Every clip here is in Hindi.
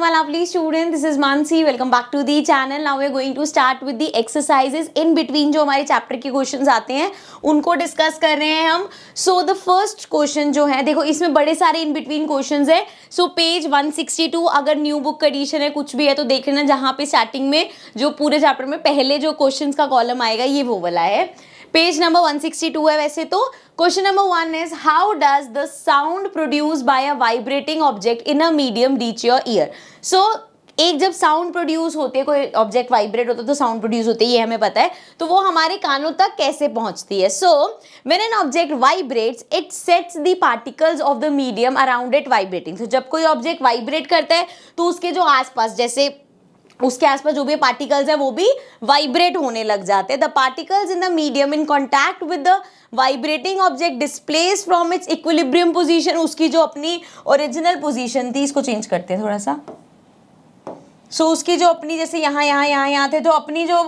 My lovely student, this is Mansi. Welcome back to the channel. Now we are going to start with the exercises in between जो हमारे चैप्टर के क्वेश्चंस आते हैं उनको डिस्कस कर रहे हैं हम. So the first question जो है, देखो इसमें बड़े सारे in between क्वेश्चंस है. So पेज 162 अगर न्यू बुक एडिशन है कुछ भी है तो देख लेना, जहाँ पे स्टार्टिंग में जो पूरे चैप्टर में पहले जो क्वेश्चंस का कॉलम आएगा ये वो वाला है. पेज नंबर 162 है वैसे तो. Question number 1 is how does the sound produce by a vibrating object in a medium reach your ear. So एक जब साउंड प्रोड्यूस होते है, कोई ऑब्जेक्ट वाइब्रेट होता है तो साउंड प्रोड्यूस होती है, ये हमें पता है. तो वो हमारे कानों तक कैसे पहुंचती है. So when an object vibrates it sets the particles of the medium around it vibrating. तो जब कोई ऑब्जेक्ट वाइब्रेट करता है तो उसके जो आसपास, जैसे उसके आसपास जो भी पार्टिकल्स है वो भी वाइब्रेट होने लग जाते हैं. The particles in the medium in contact with the vibrating object displace from its equilibrium position. उसकी जो अपनी ओरिजिनल पोजीशन थी, इसको चेंज करते हैं थोड़ा सा. सो उसकी जो अपनी, जैसे यहाँ थे, तो अपनी जो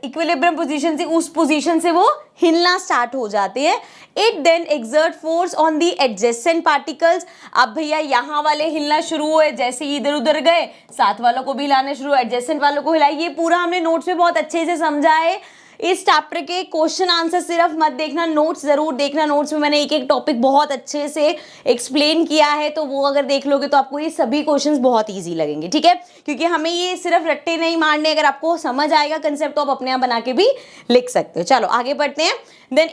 इक्विलिब्रियम पोजीशन थी उस पोजीशन से वो हिलना स्टार्ट हो जाते हैं. It then exert force on the adjacent particles. अब भैया यहाँ वाले हिलना शुरू हुए, जैसे इधर उधर गए साथ वालों को भी हिलाना शुरू, एडजेसेंट वालों को हिलाए. ये पूरा हमने नोट्स में बहुत अच्छे से समझा है. इस चैप्टर के क्वेश्चन आंसर सिर्फ मत देखना, नोट्स जरूर देखना. नोट्स में मैंने एक एक टॉपिक बहुत अच्छे से एक्सप्लेन किया है, तो वो अगर देख लोगे तो आपको ये सभी क्वेश्चंस बहुत इजी लगेंगे. ठीक है, क्योंकि हमें ये सिर्फ रट्टे नहीं मारने, अगर आपको समझ आएगा कंसेप्ट तो आप अपने आप बना के भी लिख सकते हो. चलो आगे बढ़ते हैं. Then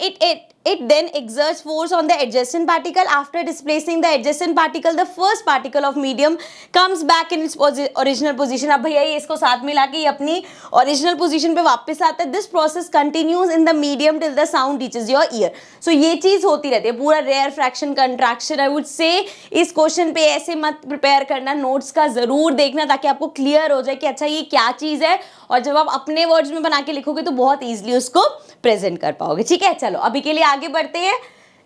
it then exerts force on the adjacent particle. After displacing the adjacent particle, the first particle of medium comes back in its original position. अब भैया ये इसको साथ मिला के ये अपनी original position पे वापस आता है. This process continues in the medium till the sound reaches your ear. So ये चीज होती रहती है, पूरा rare fraction contraction. I would say इस क्वेश्चन पे ऐसे मत प्रिपेयर करना, नोट्स का जरूर देखना ताकि आपको क्लियर हो जाए कि अच्छा ये क्या चीज है, और जब आप अपने वर्ड्स में बना के लिखोगे तो बहुत ईजिली उसको प्रेजेंट कर पाओगे. ठीक है, चलो अभी के लिए आगे बढ़ते हैं.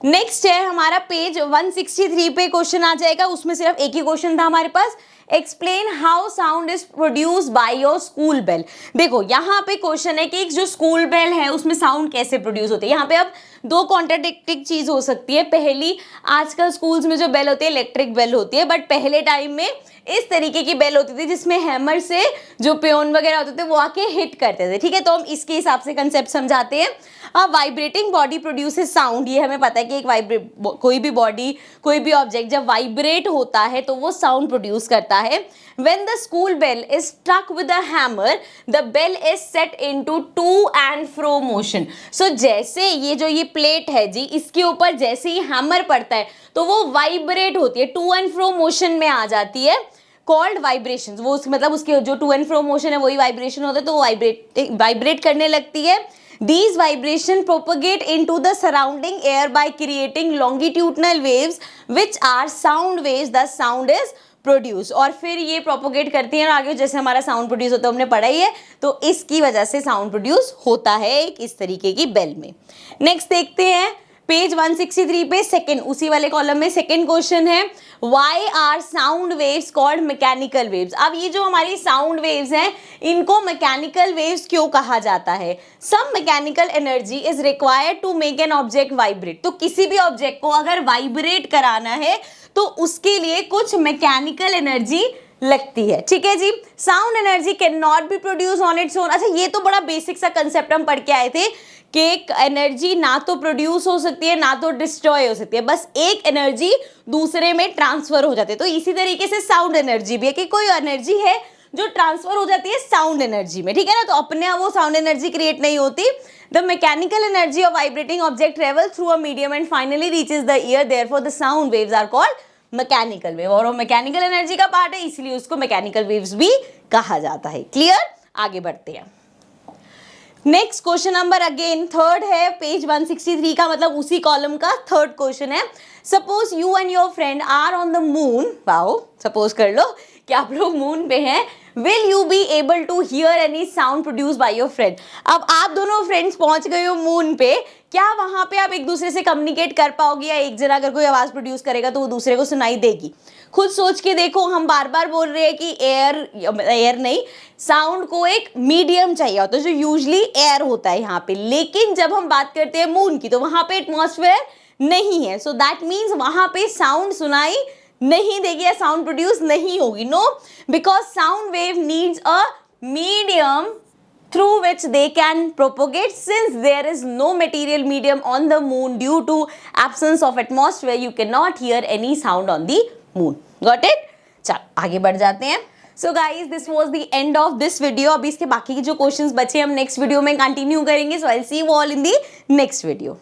नेक्स्ट है हमारा पेज 163 पे क्वेश्चन आ जाएगा. उसमें सिर्फ एक ही क्वेश्चन था हमारे पास. Explain how sound is produce by your school bell. देखो यहाँ पे क्वेश्चन है कि एक जो स्कूल बेल है उसमें साउंड कैसे प्रोड्यूस होती है. यहाँ पे अब दो कॉन्ट्राडिक्टिंग चीज हो सकती है. पहली, आजकल स्कूल्स में जो बेल होती है इलेक्ट्रिक बेल होती है, बट पहले टाइम में इस तरीके की बेल होती थी जिसमें हैमर से जो पियोन वगैरह होते थे वो आके हिट करते थे. ठीक है, तो हम इसके हिसाब से कंसेप्ट समझाते हैं. Vibrating body produces sound. ये हमें पता है कि एक कोई भी बॉडी, कोई भी ऑब्जेक्ट जब वाइब्रेट होता है तो वो साउंड प्रोड्यूस करता है. When the school bell is struck with a hammer, the bell is set into to and fro motion. So जैसे ये प्लेट है जी, इसके ऊपर जैसे ही हैमर पड़ता है तो वो वाइब्रेट होती है, टू एंड फ्रो मोशन में आ जाती है. Called vibration. वो मतलब उसके जो टू एंड फ्रो मोशन है वही वाइब्रेशन होता है, तो वो वाइब्रेट करने लगती है. These vibration propagate into the surrounding air by creating longitudinal waves which are sound waves. Thus sound is produce. और फिर ये प्रोपोगेट करती है आगे, जैसे हमारा साउंड प्रोड्यूस होता है हमने पढ़ा ही है, तो इसकी वजह से साउंड प्रोड्यूस होता है एक इस तरीके की बेल में. नेक्स्ट देखते हैं पेज 163 पे सेकंड, उसी वाले कॉलम में सेकंड क्वेश्चन है. Why are sound waves called mechanical waves? अब ये जो हमारी साउंड वेव्स हैं इनको मैकेनिकल वेव्स क्यों कहा जाता है. Some mechanical energy is required to make an object vibrate. तो किसी भी ऑब्जेक्ट को अगर वाइब्रेट कराना है तो उसके लिए कुछ मैकेनिकल एनर्जी लगती है. ठीक है जी. Sound energy can not be produce on its own. अच्छा, ये तो बड़ा बेसिक सा कंसेप्ट हम पढ़ के आए थे कि एक एनर्जी ना तो प्रोड्यूस हो सकती है ना तो डिस्ट्रॉय हो सकती है, बस एक एनर्जी दूसरे में ट्रांसफर हो जाती है. तो इसी तरीके से साउंड एनर्जी भी है कि कोई एनर्जी है जो ट्रांसफर हो जाती है साउंड एनर्जी में. ठीक है ना, तो अपने आप वो साउंड एनर्जी क्रिएट नहीं होती. The mechanical energy of vibrating object travels through a medium and finally reaches the ear. Therefore, the sound waves are called mechanical wave. और वो मैकेनिकल एनर्जी का पार्ट है, इसलिए उसको मैकेनिकल वेव्स भी कहा जाता है. क्लियर? आगे बढ़ते हैं. Next question number again third है पेज 163 का, मतलब उसी कॉलम का थर्ड क्वेश्चन है. Suppose you and your friend are on the moon. Wow, suppose कर लो कि आप लोग मून पे हैं. Will you be able to hear any sound produce by your friend. अब आप दोनों फ्रेंड्स पहुंच गए हो मून पे, क्या वहां पे आप एक दूसरे से कम्युनिकेट कर पाओगे, या एक जना अगर कोई आवाज प्रोड्यूस करेगा तो वो दूसरे को सुनाई देगी. खुद सोच के देखो. हम बार बार बोल रहे हैं कि एयर नहीं, साउंड को एक मीडियम चाहिए होता है जो यूजुअली एयर होता है यहाँ पे. लेकिन जब हम बात करते हैं मून की तो वहां पे एटमॉस्फेयर नहीं है, सो दैट मीन्स वहां पे साउंड सुनाई नहीं देगी या साउंड प्रोड्यूस नहीं होगी. No, because sound wave needs a medium through which they can propagate. Since there is no material medium on the moon due to absence of atmosphere, you cannot hear any sound on the moon. Got it? चल आगे बढ़ जाते हैं. So guys, this was the end of this video. अभी इसके बाकी के जो क्वेश्चंस बचे हम नेक्स्ट वीडियो में कंटिन्यू करेंगे. So I'll see you all in the next video.